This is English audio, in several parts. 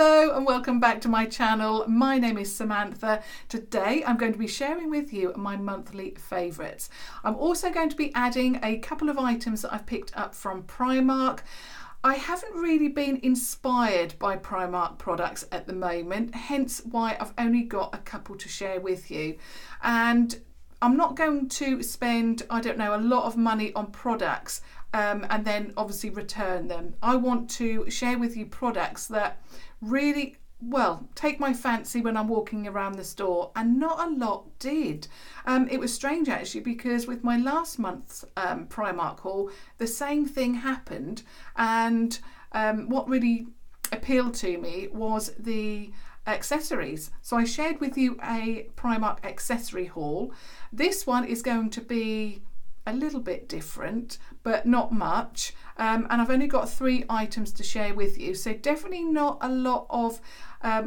Hello and welcome back to my channel. My name is Samantha. Today I'm going to be sharing with you my monthly favourites. I'm also going to be adding a couple of items that I've picked up from Primark. I haven't really been inspired by Primark products at the moment, hence why I've only got a couple to share with you. And I'm not going to spend, I don't know, a lot of money on products and then obviously return them. I want to share with you products that really, well, take my fancy when I'm walking around the store, and not a lot did. It was strange actually, because with my last month's Primark haul, the same thing happened, and what really appealed to me was the accessories. So I shared with you a Primark accessory haul. This one is going to be a little bit different, but not much, and I've only got 3 items to share with you, so definitely not a lot of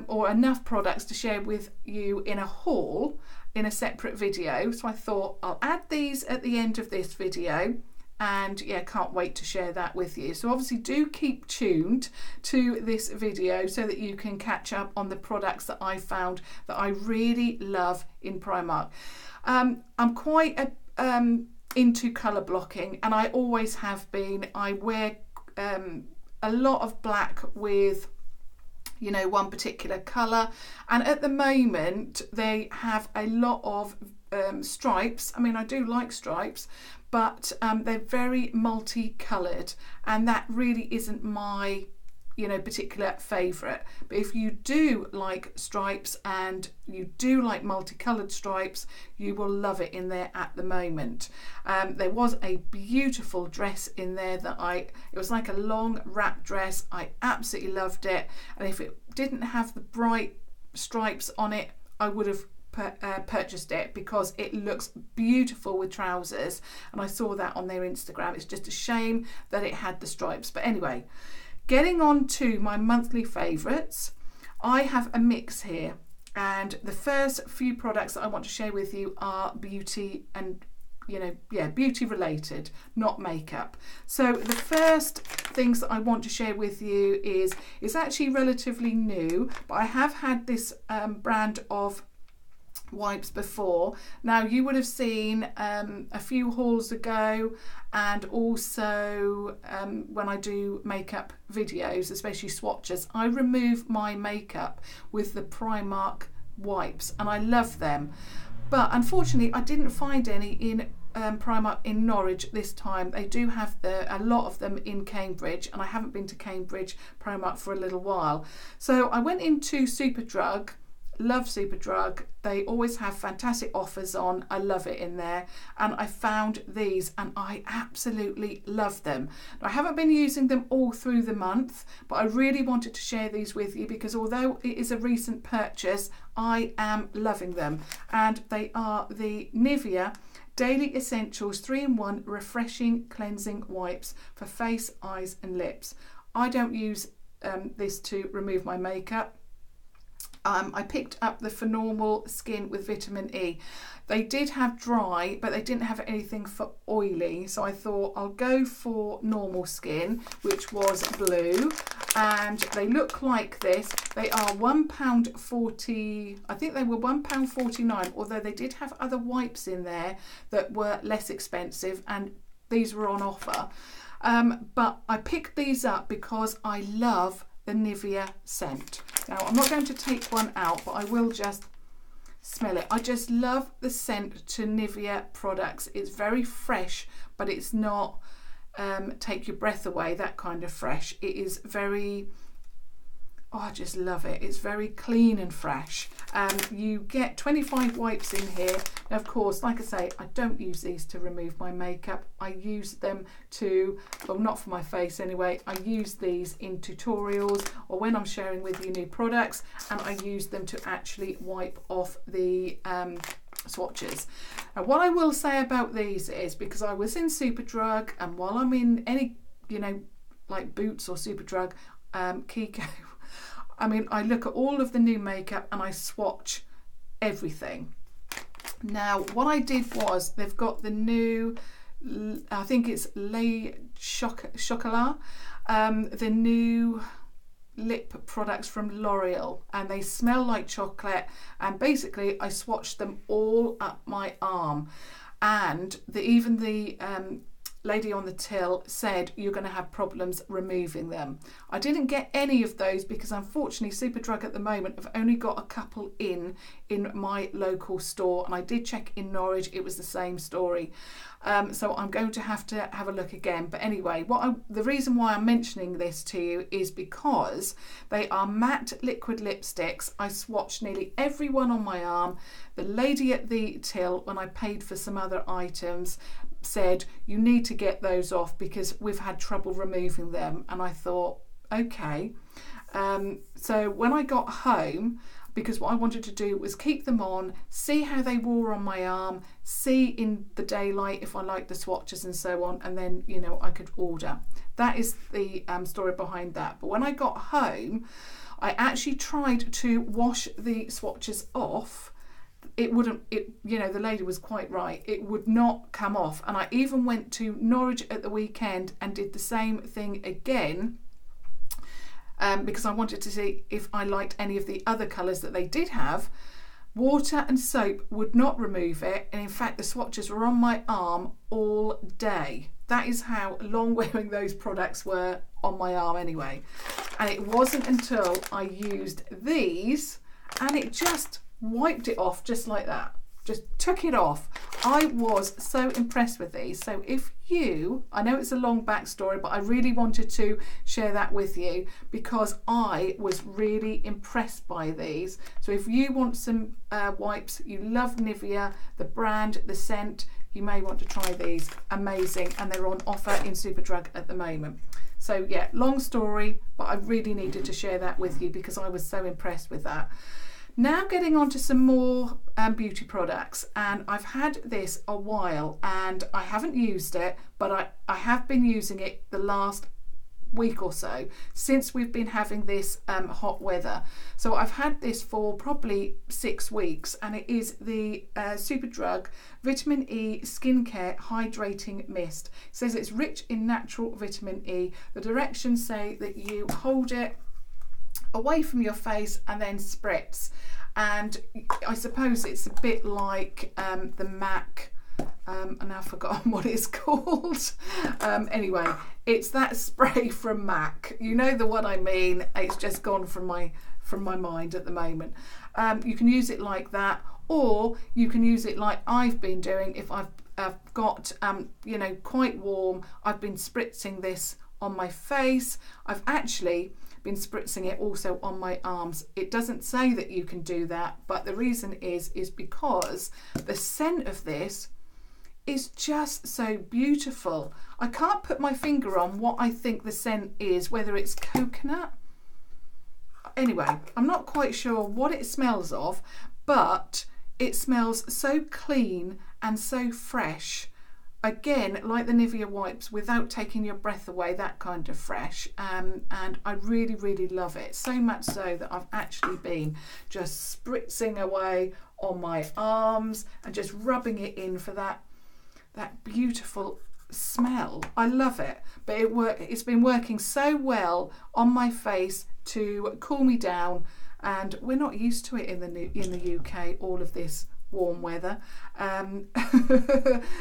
or enough products to share with you in a haul in a separate video. So I thought I'll add these at the end of this video, and yeah, can't wait to share that with you. So obviously do keep tuned to this video so that you can catch up on the products that I found that I really love in Primark. I'm quite into colour blocking, and I always have been. I wear a lot of black with, you know, one particular colour, and at the moment they have a lot of stripes. I mean, I do like stripes, but they're very multicoloured, and that really isn't my, you know, particular favourite. But if you do like stripes and you do like multicoloured stripes, you will love it in there at the moment. There was a beautiful dress in there that it was like a long wrap dress. I absolutely loved it, and if it didn't have the bright stripes on it, I would have purchased it because it looks beautiful with trousers, and I saw that on their Instagram. It's just a shame that it had the stripes. But anyway, getting on to my monthly favourites, I have a mix here, and the first few products that I want to share with you are beauty and, you know, yeah, beauty related, not makeup. So the first things that I want to share with you is actually relatively new, but I have had this brand of wipes before. Now, you would have seen a few hauls ago, and also when I do makeup videos, especially swatches, I remove my makeup with the Primark wipes, and I love them. But unfortunately, I didn't find any in Primark in Norwich this time. They do have a lot of them in Cambridge, and I haven't been to Cambridge Primark for a little while. So I went into Superdrug. Love Superdrug. They always have fantastic offers on. I love it in there, and I found these and I absolutely love them. I haven't been using them all through the month, but I really wanted to share these with you because although it is a recent purchase, I am loving them. And they are the Nivea Daily Essentials 3-in-1 Refreshing Cleansing Wipes for face, eyes and lips. I don't use this to remove my makeup. I picked up the For Normal Skin with Vitamin E. They did have dry, but they didn't have anything for oily, so I thought I'll go for normal skin, which was blue, and they look like this. They are £1.40, I think they were £1.49, although they did have other wipes in there that were less expensive, and these were on offer. But I picked these up because I love the Nivea scent. Now, I'm not going to take one out, but I will just smell it. I just love the scent to Nivea products. It's very fresh, but it's not take your breath away, that kind of fresh. It is very, oh, I just love it. It's very clean and fresh. You get 25 wipes in here. Now, of course, like I say, I don't use these to remove my makeup. I use them to, well, not for my face anyway. I use these in tutorials or when I'm sharing with you new products, and I use them to actually wipe off the swatches. Now, what I will say about these is, because I was in Superdrug, and while I'm in any, you know, like Boots or Superdrug, Kiko, I mean, I look at all of the new makeup and I swatch everything. Now, what I did was, they've got the new, I think it's Le Chocolat, the new lip products from L'Oreal, and they smell like chocolate, and basically I swatched them all up my arm, and even the lady on the till said you're going to have problems removing them. I didn't get any of those because unfortunately Superdrug at the moment have only got a couple in my local store, and I did check in Norwich, it was the same story. So I'm going to have a look again. But anyway, the reason why I'm mentioning this to you is because they are matte liquid lipsticks. I swatched nearly every one on my arm. The lady at the till, when I paid for some other items, said you need to get those off because we've had trouble removing them. And I thought, okay. So when I got home, because what I wanted to do was keep them on, see how they wore on my arm, see in the daylight if I liked the swatches and so on, and then, you know, I could order. That is the story behind that. But when I got home, I actually tried to wash the swatches off. It wouldn't, you know, the lady was quite right. It would not come off. And I even went to Norwich at the weekend and did the same thing again. Because I wanted to see if I liked any of the other colours that they did have. Water and soap would not remove it, and in fact the swatches were on my arm all day. That is how long wearing those products were on my arm anyway. And it wasn't until I used these and it just wiped it off just like that. Just took it off. I was so impressed with these. So if you, I know it's a long backstory, but I really wanted to share that with you because I was really impressed by these. So if you want some wipes, you love Nivea, the brand, the scent, you may want to try these. Amazing. And they're on offer in Superdrug at the moment. So yeah, long story, but I really needed to share that with you because I was so impressed with that. Now getting on to some more beauty products, and I've had this a while and I haven't used it, but I have been using it the last week or so since we've been having this hot weather. So I've had this for probably 6 weeks, and it is the Superdrug Vitamin E Skincare Hydrating Mist. It says it's rich in natural vitamin E. The directions say that you hold it away from your face and then spritz, and I suppose it's a bit like the MAC, and I've forgotten what it's called. Anyway, it's that spray from MAC, you know the one I mean. It's just gone from my mind at the moment. You can use it like that, or you can use it like I've been doing. If I've got you know, quite warm, I've been spritzing this on my face. I've actually been spritzing it also on my arms. It doesn't say that you can do that, but the reason is because the scent of this is just so beautiful. I can't put my finger on what I think the scent is, whether it's coconut. Anyway, I'm not quite sure what it smells of, but it smells so clean and so fresh. Again, like the Nivea wipes, without taking your breath away, that kind of fresh. And I really, really love it. So much so that I've actually been just spritzing away on my arms and just rubbing it in for that beautiful smell. I love it. But it's been working so well on my face to cool me down. And we're not used to it in the UK, all of this warm weather.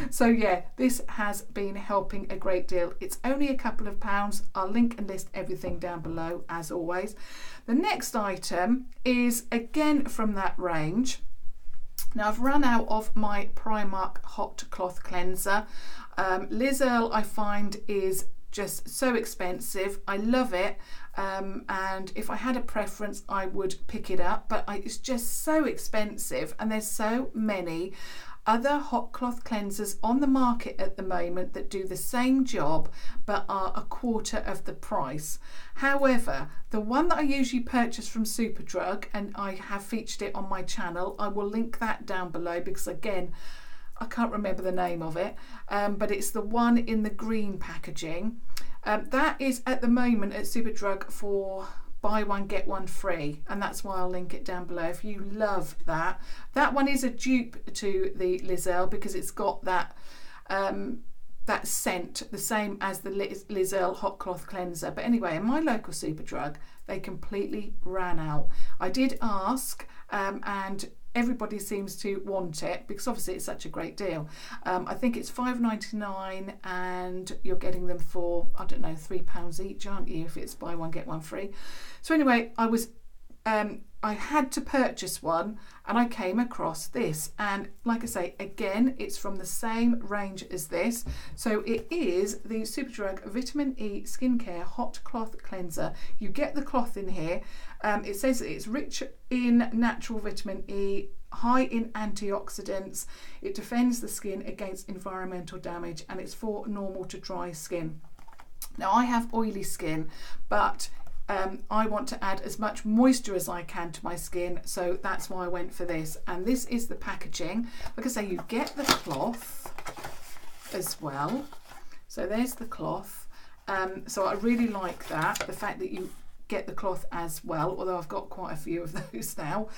So yeah, this has been helping a great deal. It's only a couple of pounds. I'll link and list everything down below as always. The next item is again from that range. Now I've run out of my Primark hot cloth cleanser. Liz Earle I find is just so expensive. I love it, and if I had a preference I would pick it up, but it's just so expensive, and there's so many other hot cloth cleansers on the market at the moment that do the same job but are a quarter of the price. However, the one that I usually purchase from Superdrug, and I have featured it on my channel, I will link that down below because again I can't remember the name of it, but it's the one in the green packaging. That is at the moment at Superdrug for buy one get one free, and that's why I'll link it down below if you love that. That one is a dupe to the Liz Earle because it's got that that scent the same as the Liz Earle Hot Cloth Cleanser. But anyway, in my local Superdrug, they completely ran out. I did ask, and everybody seems to want it because obviously it's such a great deal. I think it's £5.99 and you're getting them for, I don't know, £3 each, aren't you, if it's buy one get one free. So anyway, I had to purchase one and I came across this, and like I say, again, it's from the same range as this. So it is the Superdrug Vitamin E Skincare Hot Cloth Cleanser. You get the cloth in here. It says that it's rich in natural vitamin E, high in antioxidants. It defends the skin against environmental damage, and it's for normal to dry skin. Now, I have oily skin, but I want to add as much moisture as I can to my skin, so that's why I went for this. And this is the packaging. Like I say, you get the cloth as well. So there's the cloth. So I really like that, the fact that you get the cloth as well, although I've got quite a few of those now.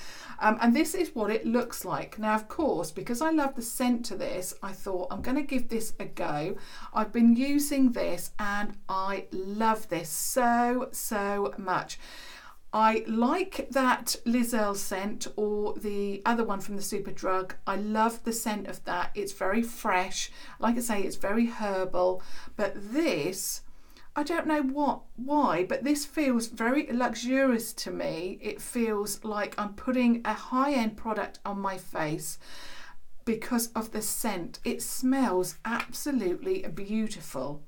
And this is what it looks like. Now, of course, because I love the scent to this, I thought I'm going to give this a go. I've been using this and I love this so much. I like that Liz Earle scent, or the other one from the Superdrug. I love the scent of that. It's very fresh. Like I say, it's very herbal. But this, I don't know why, but this feels very luxurious to me. It feels like I'm putting a high-end product on my face because of the scent. It smells absolutely beautiful.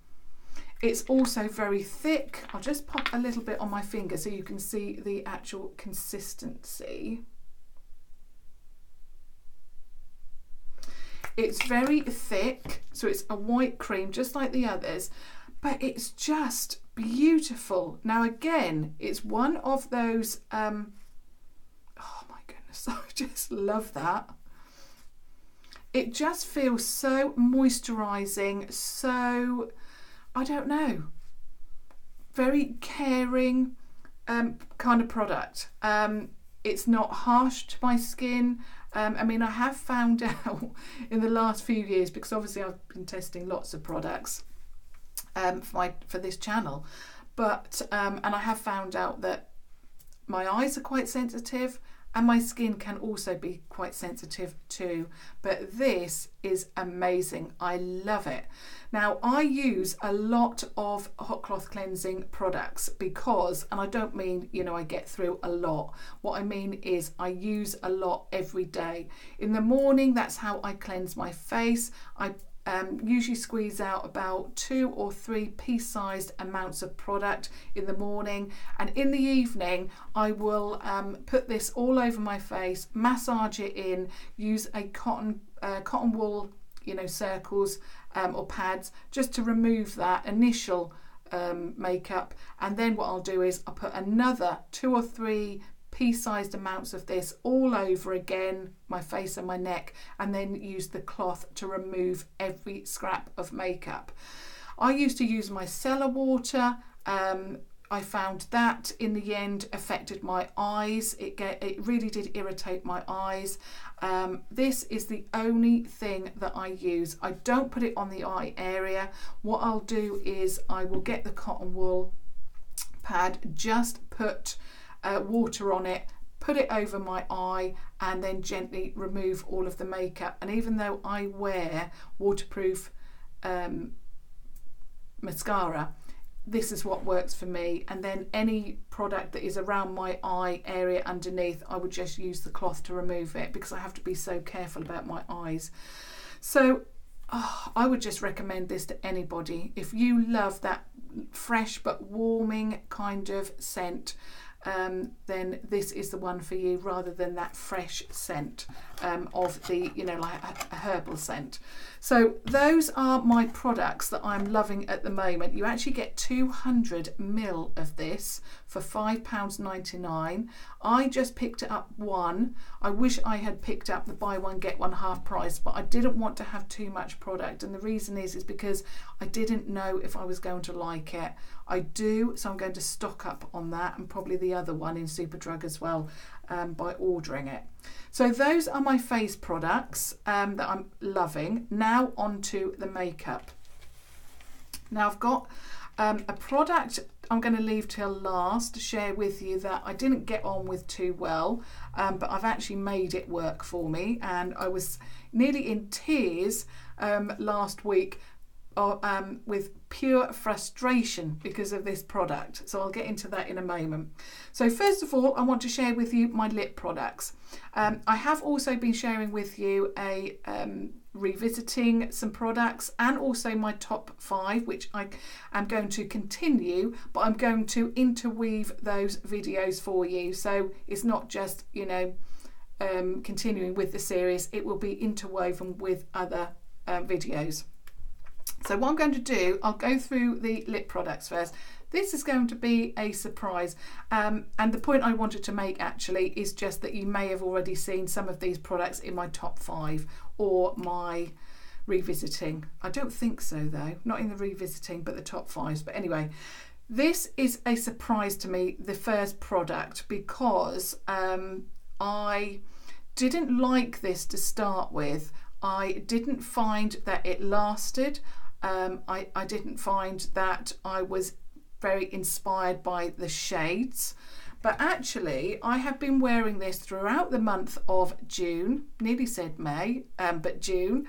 It's also very thick. I'll just pop a little bit on my finger so you can see the actual consistency. It's very thick, so it's a white cream just like the others. But it's just beautiful. Now again, it's one of those, oh my goodness, I just love that. It just feels so moisturising, so, I don't know, very caring kind of product. It's not harsh to my skin. I mean, I have found out in the last few years, because obviously I've been testing lots of products, for this channel, but and I have found out that my eyes are quite sensitive and my skin can also be quite sensitive too, but this is amazing. I love it. Now, I use a lot of hot cloth cleansing products because, and I don't mean, you know, I get through a lot. What I mean is I use a lot every day. In the morning, that's how I cleanse my face. I usually squeeze out about 2 or 3 pea-sized amounts of product in the morning, and in the evening I will put this all over my face, massage it in, use a cotton wool, you know, circles or pads, just to remove that initial makeup. And then what I'll do is I'll put another 2 or 3 pea-sized amounts of this all over again, my face and my neck, and then use the cloth to remove every scrap of makeup. I used to use micellar water. I found that in the end affected my eyes. It really did irritate my eyes. This is the only thing that I use. I don't put it on the eye area. What I'll do is I will get the cotton wool pad, just put water on it, put it over my eye, and then gently remove all of the makeup. And even though I wear waterproof mascara, this is what works for me. And then any product that is around my eye area underneath, I would just use the cloth to remove it, because I have to be so careful about my eyes. So I would just recommend this to anybody. If you love that fresh but warming kind of scent, then this is the one for you, rather than that fresh scent of the, you know, like a herbal scent. So those are my products that I'm loving at the moment. You actually get 200 ml of this for £5.99. I just picked it up one. I wish I had picked up the buy one get one half price, but I didn't want to have too much product, and the reason is because I didn't know if I was going to like it. I do, so I'm going to stock up on that, and probably the other one in Superdrug as well, by ordering it. So those are my face products that I'm loving. Now onto the makeup. Now I've got a product I'm going to leave till last to share with you that I didn't get on with too well, but I've actually made it work for me, and I was nearly in tears last week with pure frustration because of this product. So I'll get into that in a moment. So first of all, I want to share with you my lip products. I have also been sharing with you a revisiting some products and also my top 5, which I am going to continue, but I'm going to interweave those videos for you. So it's not just, you know, continuing with the series, it will be interwoven with other videos. So what I'm going to do, I'll go through the lip products first. This is going to be a surprise, and the point I wanted to make actually is just that you may have already seen some of these products in my top 5 or my revisiting. I don't think so though, not in the revisiting, but the top 5s. But anyway, this is a surprise to me, the first product, because I didn't like this to start with. I didn't find that it lasted. I didn't find that I was very inspired by the shades, but actually I have been wearing this throughout the month of June, nearly said May, but June,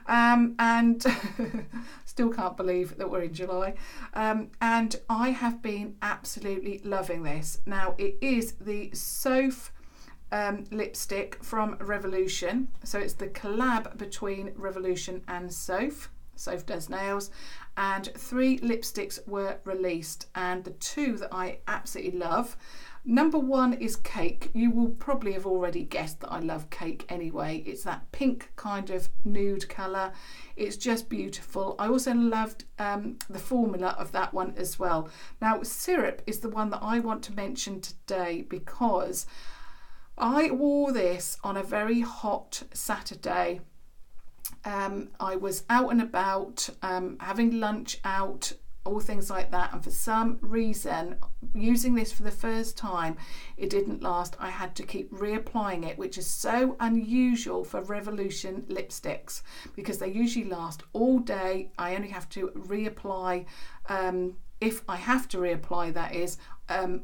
and still can't believe that we're in July, and I have been absolutely loving this. Now it is the Soph lipstick from Revolution, so it's the collab between Revolution and Soph. Soph does nails, and 3 lipsticks were released, and the 2 that I absolutely love. Number 1 is Cake. You will probably have already guessed that I love Cake anyway. It's that pink kind of nude colour. It's just beautiful. I also loved the formula of that one as well. Now Syrup is the one that I want to mention today, because I wore this on a very hot Saturday. I was out and about, having lunch out, all things like that, and for some reason, using this for the first time, it didn't last. I had to keep reapplying it, which is so unusual for Revolution lipsticks, because they usually last all day. I only have to reapply, if I have to reapply, that is,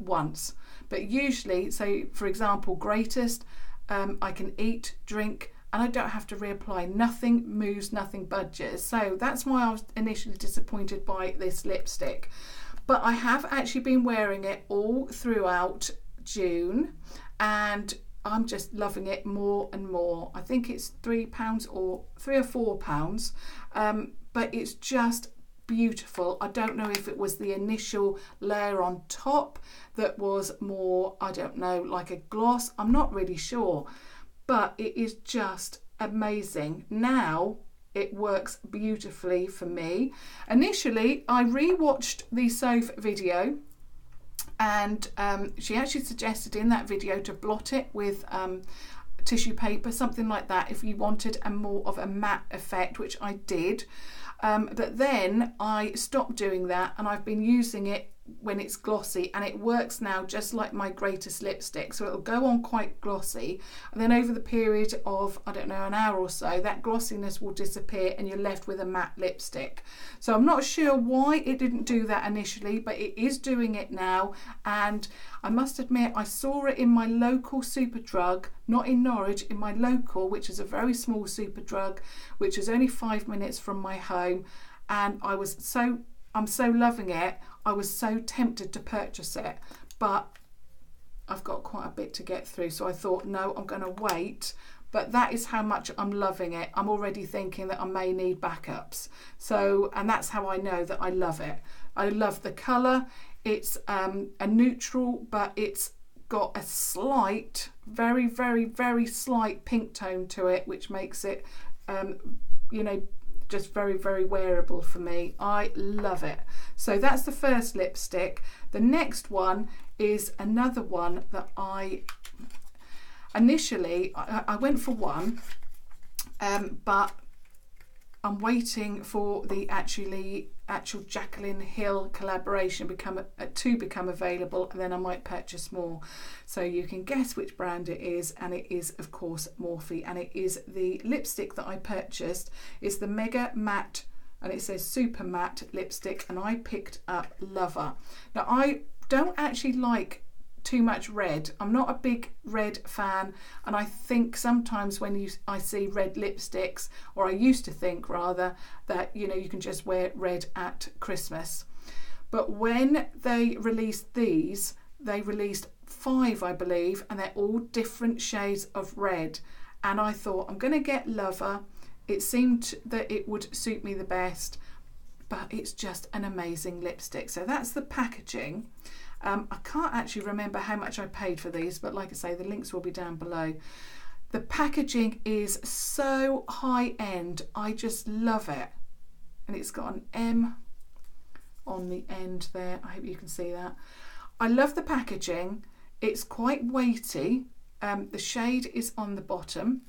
once. But usually, so for example, Greatest, I can eat, drink, and I don't have to reapply. Nothing moves, nothing budges. So that's why I was initially disappointed by this lipstick. But I have actually been wearing it all throughout June, and I'm just loving it more and more. I think it's £3 or £3 or £4, but it's just beautiful. I don't know if it was the initial layer on top that was more, I don't know, like a gloss. I'm not really sure, but it is just amazing. Now it works beautifully for me. Initially, I rewatched the Soph video, and she actually suggested in that video to blot it with tissue paper, something like that, if you wanted a more of a matte effect, which I did. But then I stopped doing that, and I've been using it when it's glossy, and it works now just like my Greatest lipstick. So it'll go on quite glossy, and then over the period of, I don't know, an hour or so, that glossiness will disappear and you're left with a matte lipstick. So I'm not sure why it didn't do that initially, but it is doing it now. And I must admit, I saw it in my local Superdrug, not in Norwich, in my local, which is a very small Superdrug, which is only 5 minutes from my home, and I'm so loving it. I was so tempted to purchase it, but I've got quite a bit to get through, so I thought, no, I'm going to wait. But that is how much I'm loving it. I'm already thinking that I may need backups. So, and that's how I know that I love it. I love the colour. It's a neutral, but it's got a slight, very, very, very slight pink tone to it, which makes it, you know, just very, very wearable for me. I love it. So that's the first lipstick. The next one is another one that I initially I went for one, but I'm waiting for the actual Jacqueline Hill collaboration to become available, and then I might purchase more. So you can guess which brand it is, and it is of course Morphe, and it is the lipstick that I purchased. It's the Mega Matte and it says Super Matte Lipstick, and I picked up Lover. Now I don't actually like too much red. I'm not a big red fan, and I think sometimes when I see red lipsticks, or I used to think rather, that you know you can just wear red at Christmas. But when they released these, they released 5 I believe, and they're all different shades of red, and I thought I'm going to get Lover. It seemed that it would suit me the best, but it's just an amazing lipstick. So that's the packaging. I can't actually remember how much I paid for these, but like I say, the links will be down below. The packaging is so high end. I just love it. And it's got an M on the end there. I hope you can see that. I love the packaging. It's quite weighty. The shade is on the bottom.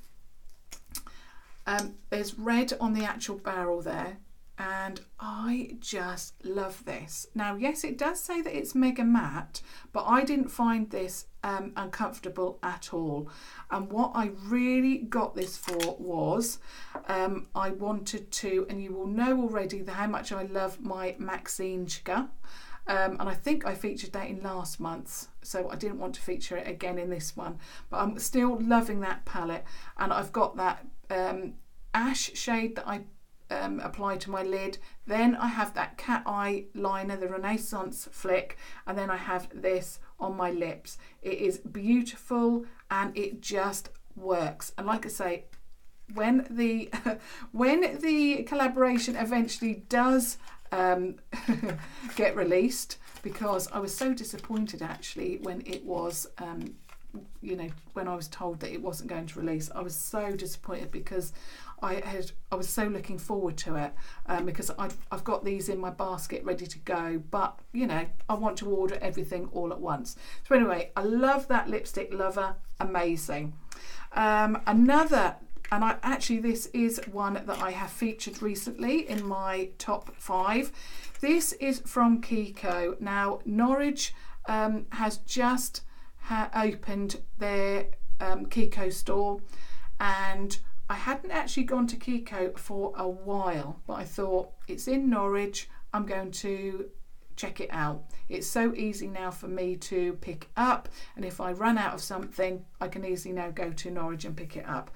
There's red on the actual barrel there. And I just love this. Now, yes, it does say that it's mega matte, but I didn't find this uncomfortable at all. And what I really got this for was I wanted to, and you will know already how much I love my Maxinchka. And I think I featured that in last month's, so I didn't want to feature it again in this one. But I'm still loving that palette, and I've got that ash shade that I apply to my lid. Then I have that cat eye liner, the Renaissance Flick, and then I have this on my lips. It is beautiful and it just works. And like I say, when the when the collaboration eventually does get released, because I was so disappointed actually when it was you know, when I was told that it wasn't going to release. I was so disappointed because I was so looking forward to it, because I've got these in my basket ready to go, but you know, I want to order everything all at once. So anyway, I love that lipstick, Lover, amazing. Another, and actually this is one that I have featured recently in my top 5. This is from Kiko. Now Norwich has just opened their Kiko store, and I hadn't actually gone to Kiko for a while, but I thought it's in Norwich, I'm going to check it out. It's so easy now for me to pick up, and if I run out of something I can easily now go to Norwich and pick it up.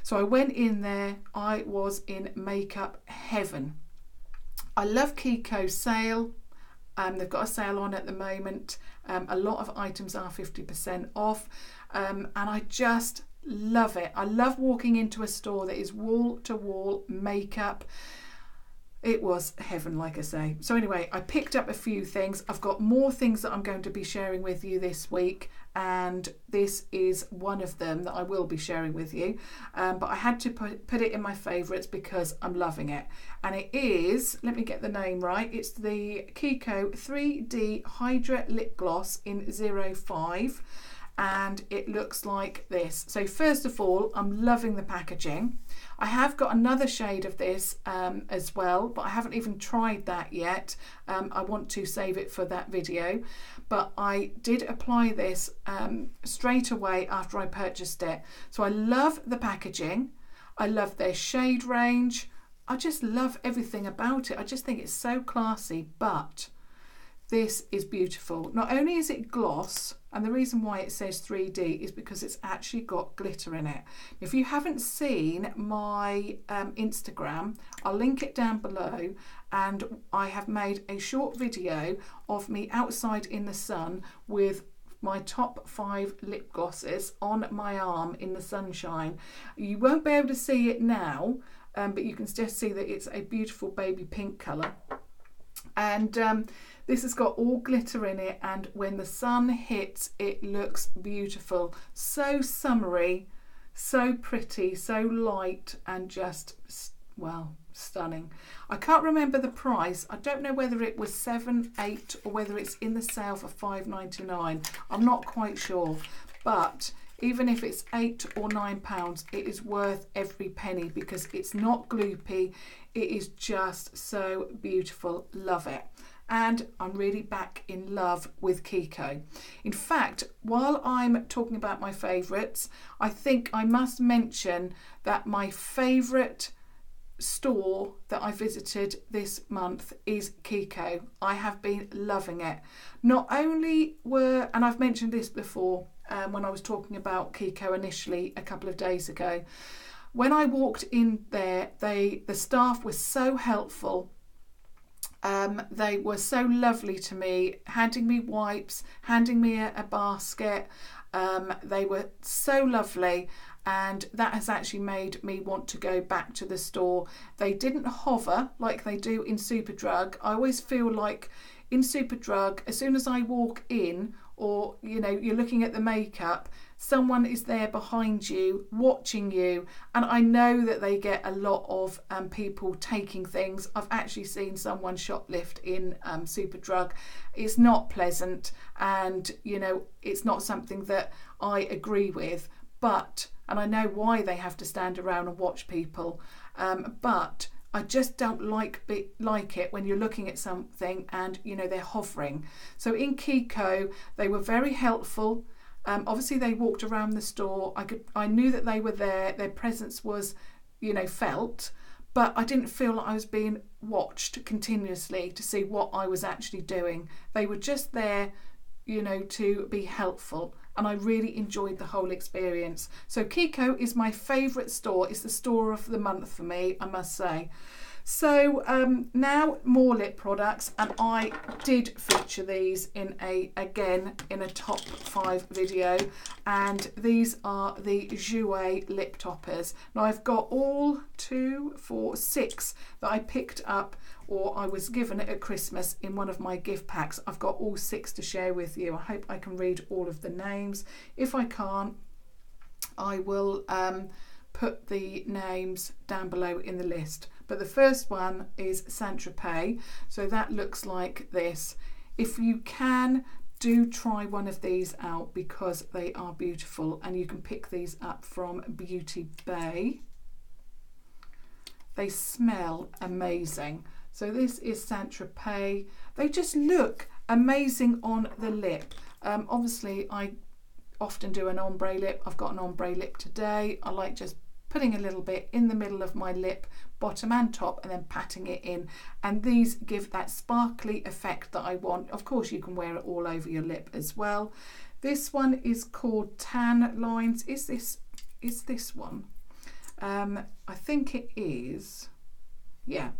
So I went in there. I was in makeup heaven. I love Kiko's sale. They've got a sale on at the moment. A lot of items are 50% off, and I just love it. I love walking into a store that is wall to wall makeup. It was heaven, like I say. So anyway, I picked up a few things. I've got more things that I'm going to be sharing with you this week, and this is one of them that I will be sharing with you. But I had to put it in my favourites because I'm loving it. And it is, let me get the name right, it's the Kiko 3D Hydra Lip Gloss in 05. And it looks like this. So first of all, I'm loving the packaging. I have got another shade of this as well, but I haven't even tried that yet. I want to save it for that video, but I did apply this straight away after I purchased it. So I love the packaging. I love their shade range. I just love everything about it. I just think it's so classy, but this is beautiful. Not only is it gloss, and the reason why it says 3D is because it's actually got glitter in it. If you haven't seen my Instagram, I'll link it down below, and I have made a short video of me outside in the sun with my top 5 lip glosses on my arm in the sunshine. You won't be able to see it now, but you can just see that it's a beautiful baby pink colour. And this has got all glitter in it, and when the sun hits it looks beautiful. So summery, so pretty, so light, and just, well, stunning. I can't remember the price. I don't know whether it was $7, $8, or whether it's in the sale for $5.99. I'm not quite sure, but even if it's £8 or £9, it is worth every penny because it's not gloopy. It is just so beautiful. Love it. And I'm really back in love with Kiko. In fact, while I'm talking about my favourites, I think I must mention that my favourite store that I visited this month is Kiko. I have been loving it. Not only were, and I've mentioned this before when I was talking about Kiko initially a couple of days ago, when I walked in there, the staff was so helpful. They were so lovely to me, handing me wipes, handing me a basket. They were so lovely, and that has actually made me want to go back to the store. They didn't hover like they do in Superdrug. I always feel like in Superdrug, as soon as I walk in, or you know, you're looking at the makeup, someone is there behind you watching you, and I know that they get a lot of people taking things. I've actually seen someone shoplift in Superdrug. It's not pleasant, and you know, it's not something that I agree with, but, and I know why they have to stand around and watch people, but I just don't like it when you're looking at something and you know they're hovering. So in Kiko, they were very helpful. Obviously they walked around the store. I knew that they were there. Their presence was, you know, felt, but I didn't feel like I was being watched continuously to see what I was actually doing. They were just there, you know, to be helpful, and I really enjoyed the whole experience. So Kiko is my favourite store. It's the store of the month for me, I must say. So now more lip products, and I did feature these again in a top 5 video, and these are the Jouer Lip Toppers. Now I've got all 2, 4, 6 that I picked up, or I was given at Christmas in one of my gift packs. I've got all 6 to share with you. I hope I can read all of the names. If I can't, I will put the names down below in the list. But the first one is Saint-Tropez, so that looks like this. If you can, do try one of these out because they are beautiful, and you can pick these up from Beauty Bay. They smell amazing. So this is Saint-Tropez. They just look amazing on the lip. Obviously I often do an ombre lip. I've got an ombre lip today. I like just putting a little bit in the middle of my lip, bottom and top, and then patting it in, and these give that sparkly effect that I want. Of course you can wear it all over your lip as well. This one is called Tan Lines. Is this one? I think it is, yeah,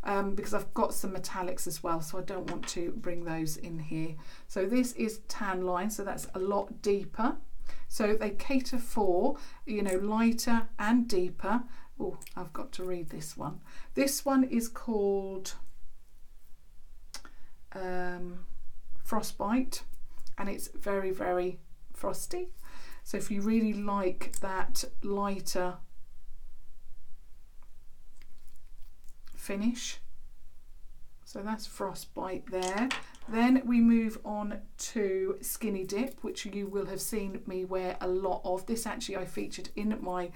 because I've got some metallics as well, so I don't want to bring those in here. So this is Tan Line, so that's a lot deeper. So they cater for, you know, lighter and deeper. Oh, I've got to read this one. This one is called Frostbite, and it's very, very frosty. So if you really like that lighter finish, so that's Frostbite there. Then we move on to Skinny Dip, which you will have seen me wear a lot of. This actually I featured in my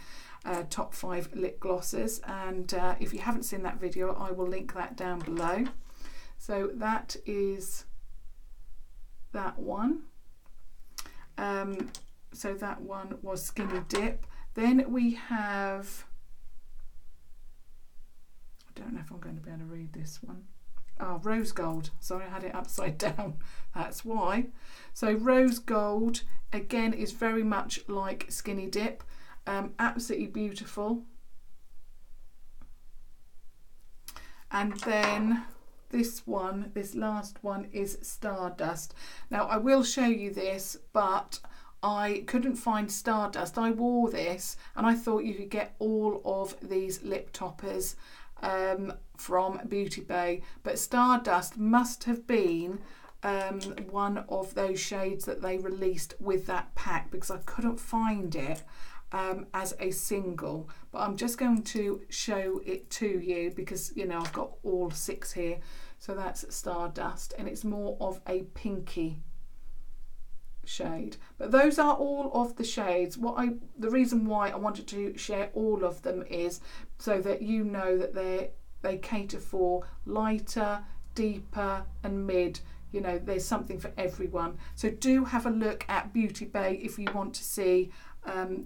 top 5 lip glosses, and if you haven't seen that video, I will link that down below. So that is that one. So that one was Skinny Dip. Then we have, I don't know if I'm going to be able to read this one. Oh, Rose Gold. Sorry, I had it upside down. That's why. So Rose Gold, again, is very much like Skinny Dip. Absolutely beautiful. And then this one, this last one, is Stardust. Now, I will show you this, but I couldn't find Stardust. I wore this, and I thought you could get all of these lip toppers from Beauty Bay, but Stardust must have been one of those shades that they released with that pack, because I couldn't find it as a single. But I'm just going to show it to you because, you know, I've got all 6 here. So that's Stardust, and it's more of a pinky shade. But those are all of the shades. The reason why I wanted to share all of them is so that you know that they cater for lighter, deeper and mid. you know, there's something for everyone. So do have a look at Beauty Bay if you want to see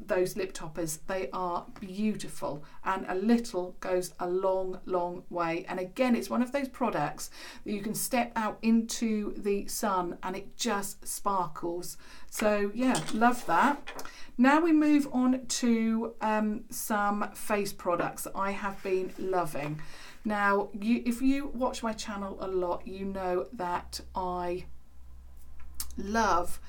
those lip toppers. They are beautiful, and a little goes a long way. And again, it's one of those products that you can step out into the sun and it just sparkles. So yeah, love that. Now we move on to some face products that I have been loving. Now, if you watch my channel a lot, you know that I love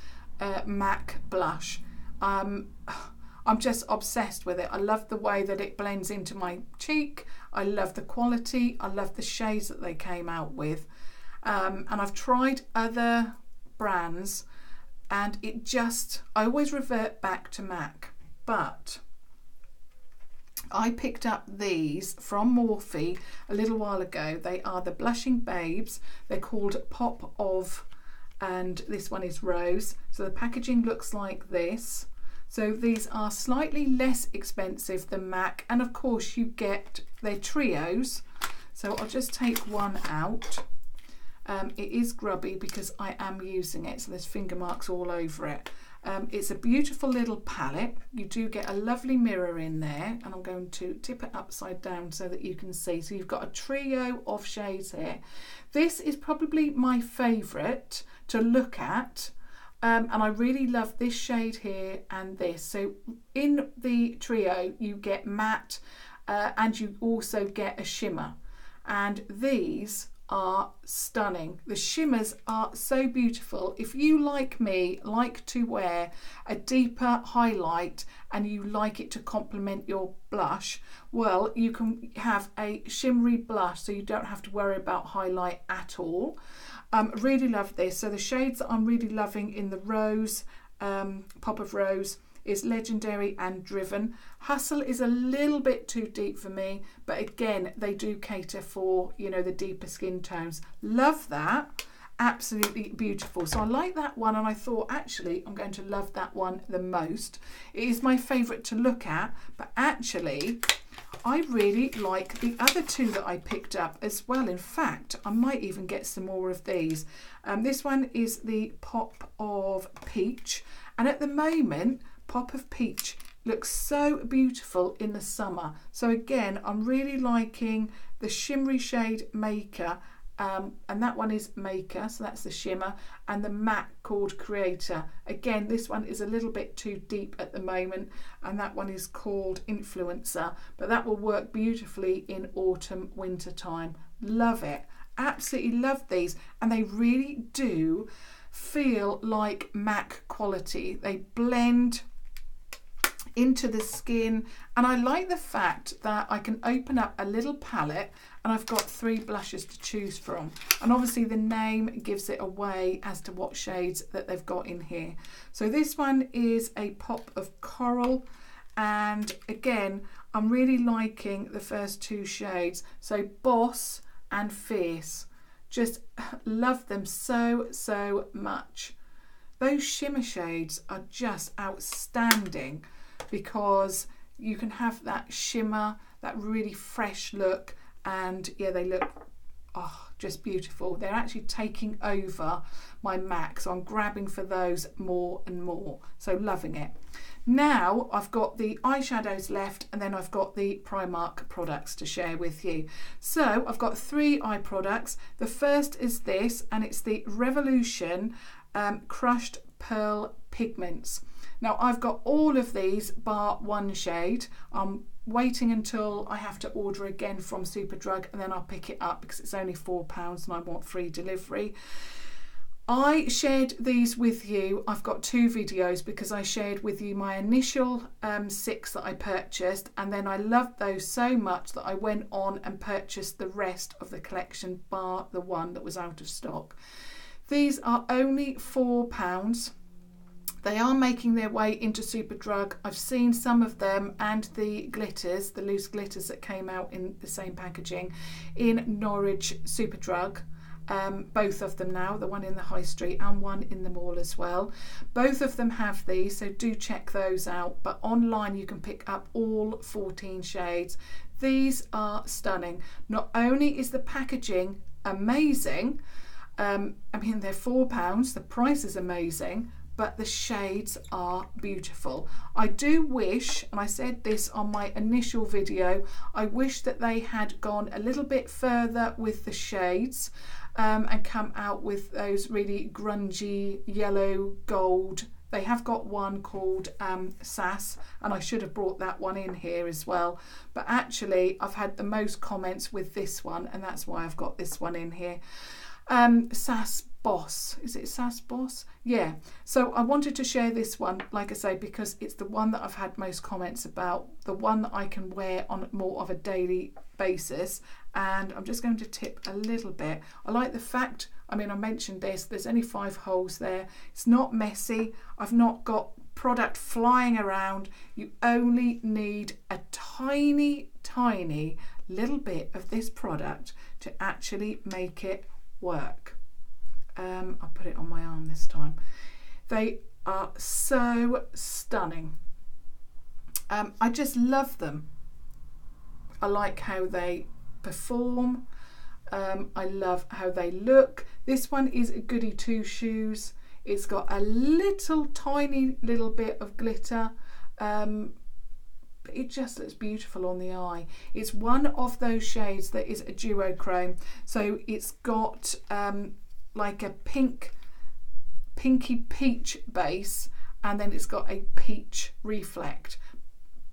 MAC blush. I'm just obsessed with it. I love the way that it blends into my cheek. I love the quality. I love the shades that they came out with. And I've tried other brands, and I always revert back to MAC. But I picked up these from Morphe a little while ago. They are the Blushing Babes. They're called Pop of, and this one is Rose. So the packaging looks like this. So these are slightly less expensive than MAC, and of course you get their trios. So I'll just take one out. It is grubby because I am using it, so there's finger marks all over it. It's a beautiful little palette. You do get a lovely mirror in there, and I'm going to tip it upside down so that you can see. So you've got a trio of shades here. This is probably my favourite to look at, and I really love this shade here and this. So in the trio you get matte, and you also get a shimmer, and these are stunning. The shimmers are so beautiful. If you, like me, like to wear a deeper highlight and you like it to complement your blush, well, you can have a shimmery blush so you don't have to worry about highlight at all. Really love this. So the shades that I'm really loving in the Rose, Pop of Rose, is Legendary and Driven. Hustle is a little bit too deep for me, but again, they do cater for, you know, the deeper skin tones. Love that. Absolutely beautiful. So I like that one, and I thought actually I'm going to love that one the most. It is my favourite to look at, but actually I really like the other two that I picked up as well. In fact, I might even get some more of these. This one is the Pop of Peach, and at the moment Pop of Peach looks so beautiful in the summer. So again, I'm really liking the shimmery shade Maker, and that one is Maker, so that's the shimmer, and the matte called Creator. Again, this one is a little bit too deep at the moment, and that one is called Influencer, but that will work beautifully in autumn, winter time. Love it. Absolutely love these, and they really do feel like MAC quality. They blend into the skin, and I like the fact that I can open up a little palette and I've got 3 blushes to choose from, and obviously the name gives it away as to what shades that they've got in here. So this one is a Pop of Coral, and again I'm really liking the first 2 shades, so Boss and Fierce. Just love them so much. Those shimmer shades are just outstanding, because you can have that shimmer, that really fresh look, and yeah, they look just beautiful. They're actually taking over my MAC, so I'm grabbing for those more and more, so loving it. Now I've got the eyeshadows left, and then I've got the Primark products to share with you. So I've got 3 eye products. The first is this, and it's the Revolution Crushed Pearl Pigments. Now I've got all of these bar 1 shade. I'm waiting until I have to order again from Superdrug, and then I'll pick it up because it's only £4 and I want free delivery. I shared these with you. I've got 2 videos because I shared with you my initial 6 that I purchased, and then I loved those so much that I went on and purchased the rest of the collection bar the one that was out of stock. These are only £4. They are making their way into Superdrug. I've seen some of them, and the glitters, the loose glitters that came out in the same packaging, in Norwich Superdrug. Both of them now, the one in the high street and one in the mall as well. Both of them have these, so do check those out. But online you can pick up all 14 shades. These are stunning. Not only is the packaging amazing, I mean, they're £4. The price is amazing, but the shades are beautiful. I do wish, and I said this on my initial video, I wish that they had gone a little bit further with the shades and come out with those really grungy yellow gold. They have got one called Sass, and I should have brought that one in here as well. But actually, I've had the most comments with this one, and that's why I've got this one in here. Sass Boss. Is it Sass Boss? Yeah. So I wanted to share this one, like I say, because it's the one that I've had most comments about, the one that I can wear on more of a daily basis. And I'm just going to tip a little bit. I like the fact, I mean, I mentioned this, there's only 5 holes there. It's not messy. I've not got product flying around. You only need a tiny, tiny little bit of this product to actually make it work. I'll put it on my arm this time. They are so stunning. I just love them. I like how they perform. I love how they look. This one is a Goody 2 Shoes. It's got a little tiny little bit of glitter. It just looks beautiful on the eye. It's one of those shades that is a duochrome, so it's got like a pinky peach base, and then it's got a peach reflect.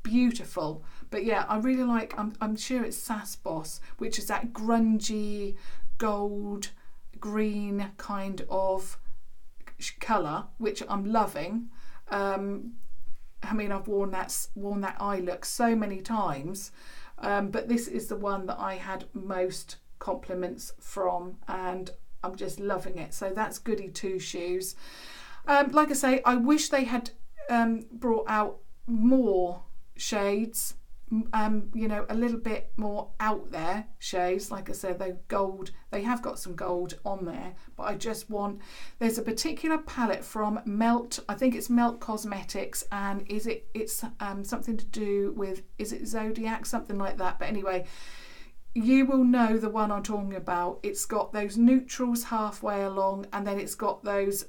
Beautiful. But yeah, I really like, I'm sure it's Sass Boss, which is that grungy gold green kind of colour, which I'm loving. I mean, I've worn that eye look so many times, but this is the one that I had most compliments from, and I'm just loving it. So that's Goody 2 Shoes. Like I say, I wish they had brought out more shades, you know, a little bit more out there shades. Like I said, they have got some gold on there, but I just want, there's a particular palette from Melt, I think it's Melt Cosmetics, and it's something to do with, is it Zodiac, something like that. But anyway, you will know the one I'm talking about. It's got those neutrals halfway along, and then it's got those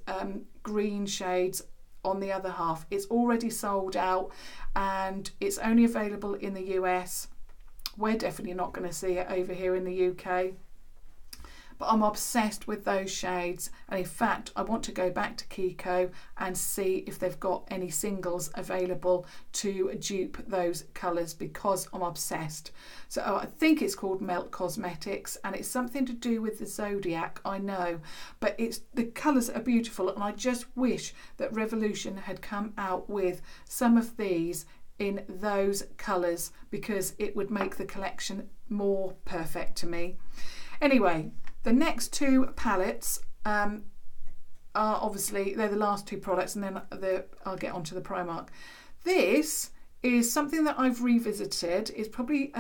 green shades on the other half. It's already sold out, and it's only available in the US. We're definitely not going to see it over here in the UK. But I'm obsessed with those shades, and in fact I want to go back to Kiko and see if they've got any singles available to dupe those colours, because I'm obsessed. So I think it's called Melt Cosmetics, and it's something to do with the Zodiac, I know, but the colours are beautiful, and I just wish that Revolution had come out with some of these in those colours, because it would make the collection more perfect to me. Anyway, the next 2 palettes are obviously, they're the last 2 products, and then I'll get onto the Primark. This is something that I've revisited. It's probably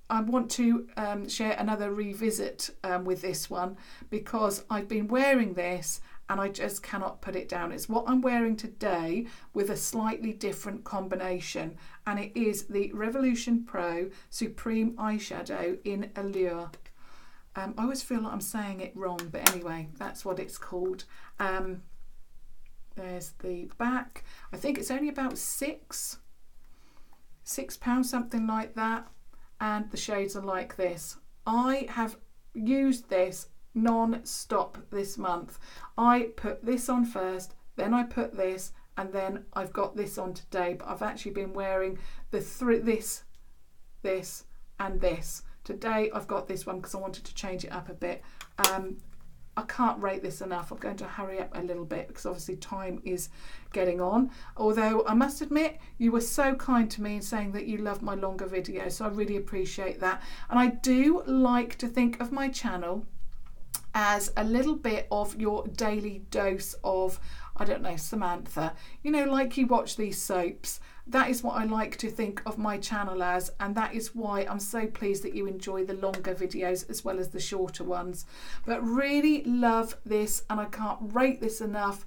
I want to share another revisit with this one, because I've been wearing this and I just cannot put it down. It's what I'm wearing today with a slightly different combination, and it is the Revolution Pro Supreme Eyeshadow in Allure. I always feel like I'm saying it wrong, but anyway, that's what it's called. There's the back. I think it's only about £6, something like that. And the shades are like this. I have used this non-stop this month. I put this on first, then I put this, and then I've got this on today. But I've actually been wearing this, and this. Today I've got this one because I wanted to change it up a bit. I can't rate this enough. I'm going to hurry up a little bit because obviously time is getting on. Although I must admit, you were so kind to me in saying that you love my longer videos, so I really appreciate that. And I do like to think of my channel as a little bit of your daily dose of, I don't know, Samantha. You know, like you watch these soaps. That is what I like to think of my channel as, and that is why I'm so pleased that you enjoy the longer videos as well as the shorter ones. But really love this, and I can't rate this enough.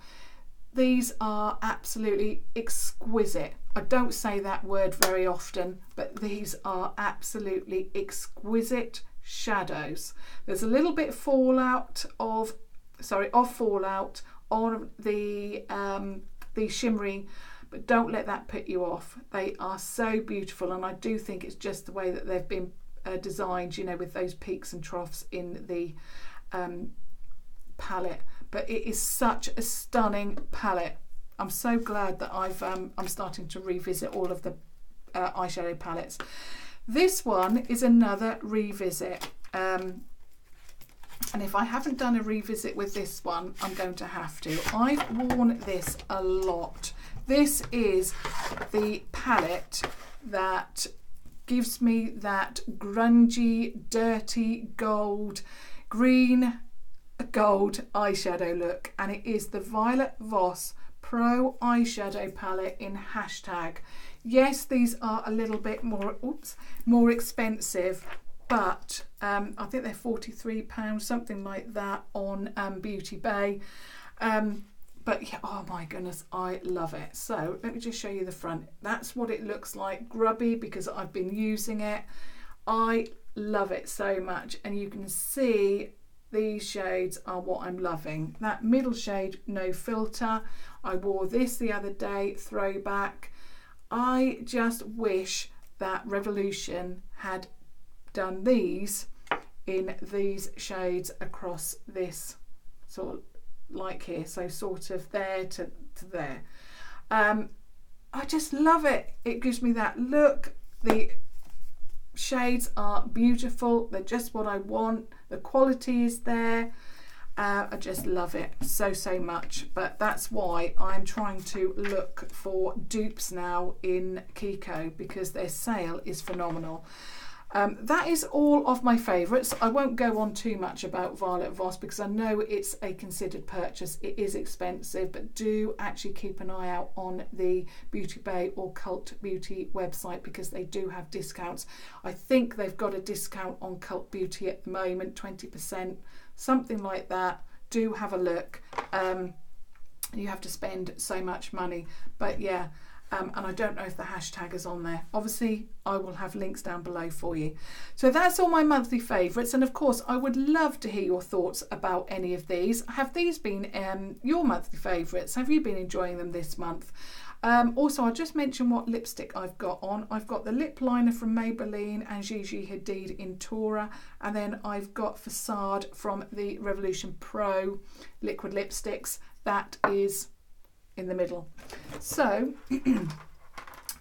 These are absolutely exquisite. I don't say that word very often, but these are absolutely exquisite shadows. There's a little bit fallout of Fallout, on the shimmery, but don't let that put you off. They are so beautiful, and I do think it's just the way that they've been designed, you know, with those peaks and troughs in the palette. But it is such a stunning palette. I'm so glad that I'm starting to revisit all of the eyeshadow palettes. This one is another revisit, and if I haven't done a revisit with this one, I'm going to have to. I've worn this a lot. This is the palette that gives me that grungy, dirty gold, green gold eyeshadow look, and it is the Violet Voss Pro eyeshadow palette in hashtag. Yes, these are a little bit more expensive, but I think they're £43, something like that, on Beauty Bay. But yeah, oh my goodness, I love it. So let me just show you the front. That's what it looks like, grubby, because I've been using it. I love it so much, and you can see these shades are what I'm loving. That middle shade, No Filter. I wore this the other day, throwback. I just wish that Revolution had done these in these shades across this, sort of like here, so sort of there to there. I just love it. It gives me that look. The shades are beautiful. They're just what I want. The quality is there. I just love it so much, but that's why I'm trying to look for dupes now in Kiko, because their sale is phenomenal. That is all of my favourites. I won't go on too much about Violet Voss because I know it's a considered purchase. It is expensive, but do actually keep an eye out on the Beauty Bay or Cult Beauty website, because they do have discounts. I think they've got a discount on Cult Beauty at the moment, 20%, something like that. Do have a look. You have to spend so much money, but yeah. And I don't know if the hashtag is on there. Obviously, I will have links down below for you. So that's all my monthly favourites. And of course, I would love to hear your thoughts about any of these. Have these been your monthly favourites? Have you been enjoying them this month? Also, I'll just mention what lipstick I've got on. I've got the lip liner from Maybelline and Gigi Hadid in Tora. And then I've got Facade from the Revolution Pro liquid lipsticks. That is in the middle. So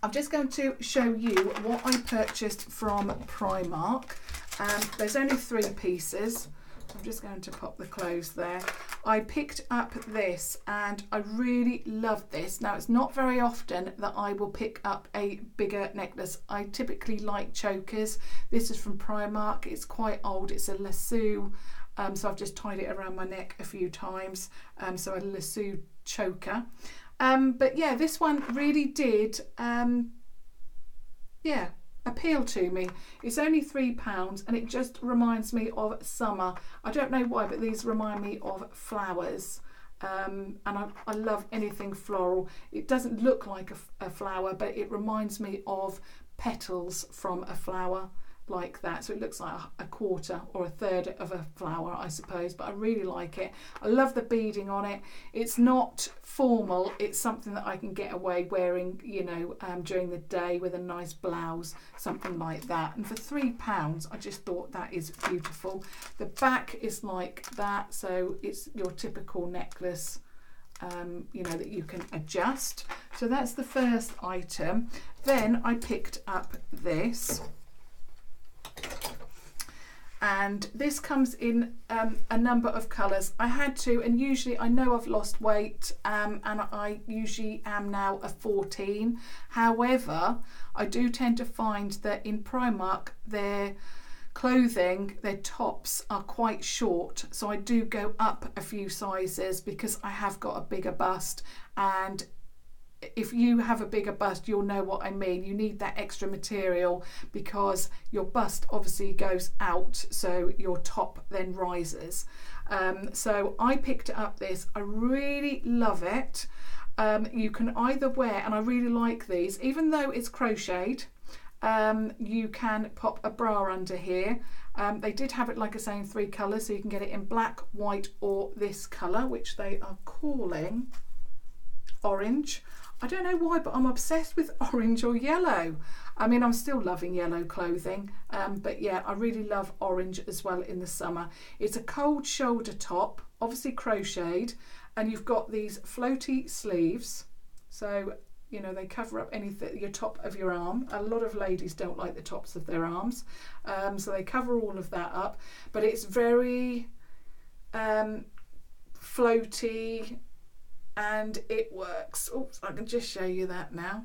I'm just going to show you what I purchased from Primark. There's only 3 pieces. I'm just going to pop the clothes there. I picked up this and I really love this. Now, it's not very often that I will pick up a bigger necklace. I typically like chokers. This is from Primark. It's quite old. It's a lasso. So I've just tied it around my neck a few times. So a lasso choker. But yeah, this one really did appeal to me. It's only £3 and it just reminds me of summer. I don't know why, but these remind me of flowers. And I love anything floral. It doesn't look like a flower, but it reminds me of petals from a flower, like that. So it looks like a quarter or a third of a flower, I suppose, but I really like it. I love the beading on it. It's not formal. It's something that I can get away wearing, you know, during the day with a nice blouse, something like that. And for £3, I just thought that is beautiful. The back is like that, so it's your typical necklace, you know, that you can adjust. So that's the first item. Then I picked up this. And this comes in a number of colours. I had to, and usually I know I've lost weight, and I usually am now a 14. However, I do tend to find that in Primark their clothing, their tops are quite short, so I do go up a few sizes because I have got a bigger bust, and if you have a bigger bust, you'll know what I mean. You need that extra material because your bust obviously goes out, so your top then rises. So I picked up this. I really love it. You can either wear, and I really like these, even though it's crocheted, you can pop a bra under here. They did have it, like I say, in 3 colours, so you can get it in black, white, or this colour, which they are calling orange. I don't know why, but I'm obsessed with orange or yellow. I mean, I'm still loving yellow clothing, but yeah, I really love orange as well in the summer. It's a cold shoulder top, obviously crocheted, and you've got these floaty sleeves, so you know they cover up anything, your top of your arm. A lot of ladies don't like the tops of their arms, so they cover all of that up, but it's very floaty, and it works. Oops, I can just show you that now.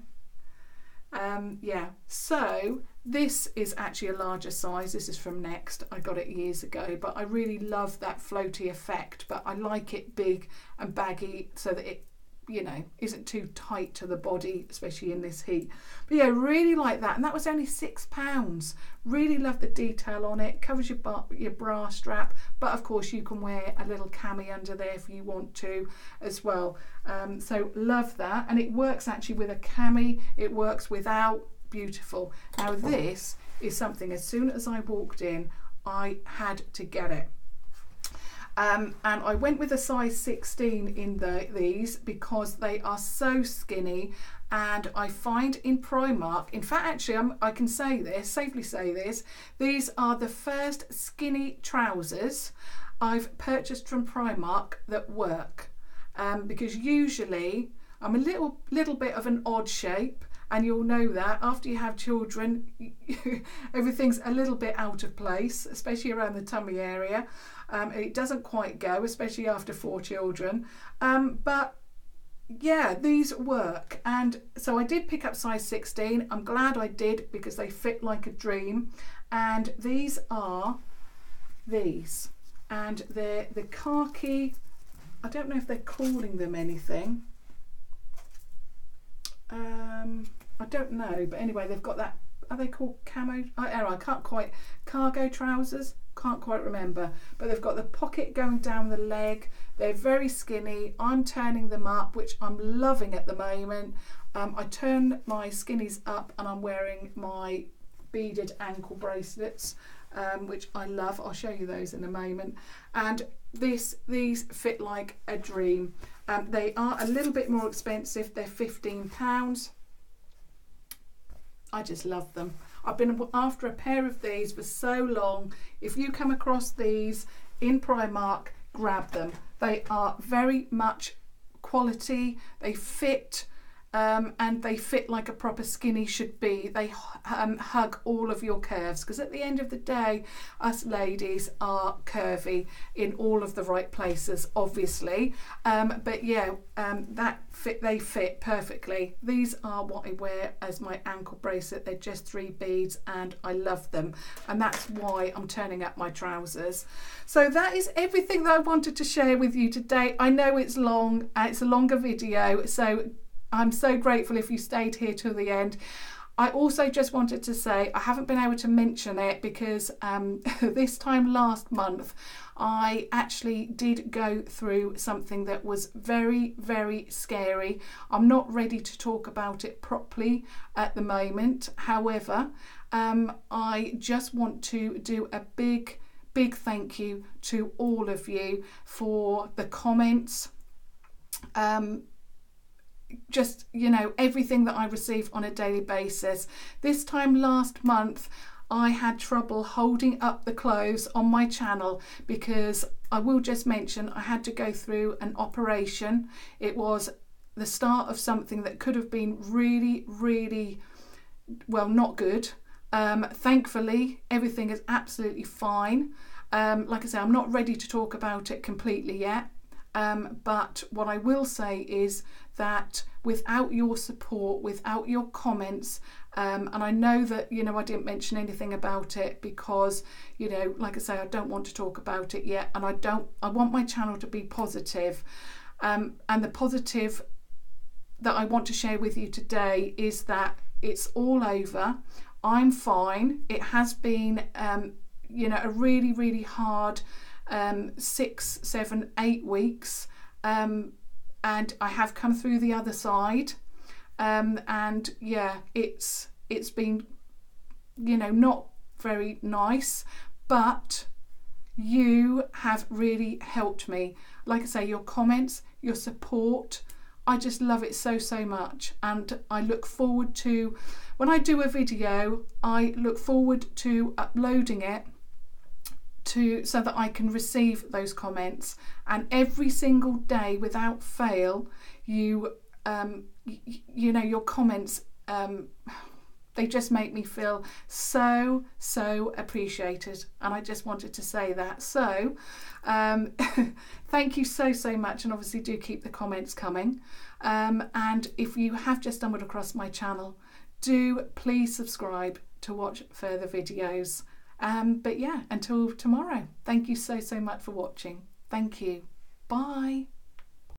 Yeah, so this is actually a larger size. This is from Next. I got it years ago, but I really love that floaty effect, but I like it big and baggy so that it, you know, isn't too tight to the body, especially in this heat. But yeah, really like that, and that was only £6. Really love the detail on it. Covers your bra strap, but of course you can wear a little cami under there if you want to as well. So love that, and it works actually with a cami, it works without. Beautiful. Now this is something, as soon as I walked in, I had to get it. And I went with a size 16 in these because they are so skinny, and I find in Primark, in fact actually I can say this, safely say this, these are the first skinny trousers I've purchased from Primark that work, because usually I'm a little bit of an odd shape, and you'll know that after you have children everything's a little bit out of place, especially around the tummy area. It doesn't quite go, especially after 4 children, but yeah, these work. And so I did pick up size 16. I'm glad I did, because they fit like a dream. And these are these, and they're the khaki, I don't know if they're calling them anything, I don't know, but anyway, they've got that, are they called camo? I can't quite, cargo trousers, can't quite remember, but they've got the pocket going down the leg. They're very skinny. I'm turning them up, which I'm loving at the moment. I turn my skinnies up and I'm wearing my beaded ankle bracelets, which I love. I'll show you those in a moment. And these fit like a dream. They are a little bit more expensive. They're £15. I just love them. I've been after a pair of these for so long. If you come across these in Primark, grab them. They are very much quality. They fit, and they fit like a proper skinny should be. They hug all of your curves, because at the end of the day, us ladies are curvy in all of the right places, obviously. But yeah, they fit perfectly. These are what I wear as my ankle bracelet. They're just 3 beads, and I love them, and that's why I'm turning up my trousers. So that is everything that I wanted to share with you today. I know it's long, it's a longer video, so I'm so grateful if you stayed here till the end. I also just wanted to say, I haven't been able to mention it because this time last month I actually did go through something that was very, very scary. I'm not ready to talk about it properly at the moment. However, I just want to do a big thank you to all of you for the comments. Just, you know, everything that I receive on a daily basis. This time last month I had trouble holding up the clothes on my channel because I will just mention I had to go through an operation. It was the start of something that could have been really, well, not good. Thankfully everything is absolutely fine. Like I say, I'm not ready to talk about it completely yet. But what I will say is that without your support, without your comments, and I know that, you know, I didn't mention anything about it because, you know, like I say, I don't want to talk about it yet, and I want my channel to be positive. And the positive that I want to share with you today is that it's all over. I'm fine. It has been, you know, a really hard 6, 7, 8 weeks, and I have come through the other side, and yeah, it's been you know, not very nice, but you have really helped me. Like I say, your comments, your support, I just love it so much, and I look forward to, when I do a video, I look forward to uploading it so that I can receive those comments. And every single day without fail, you know, your comments, they just make me feel so appreciated, and I just wanted to say that. So thank you so much, and obviously do keep the comments coming, and if you have just stumbled across my channel, do please subscribe to watch further videos. But yeah, until tomorrow, thank you so much for watching. Thank you. Bye.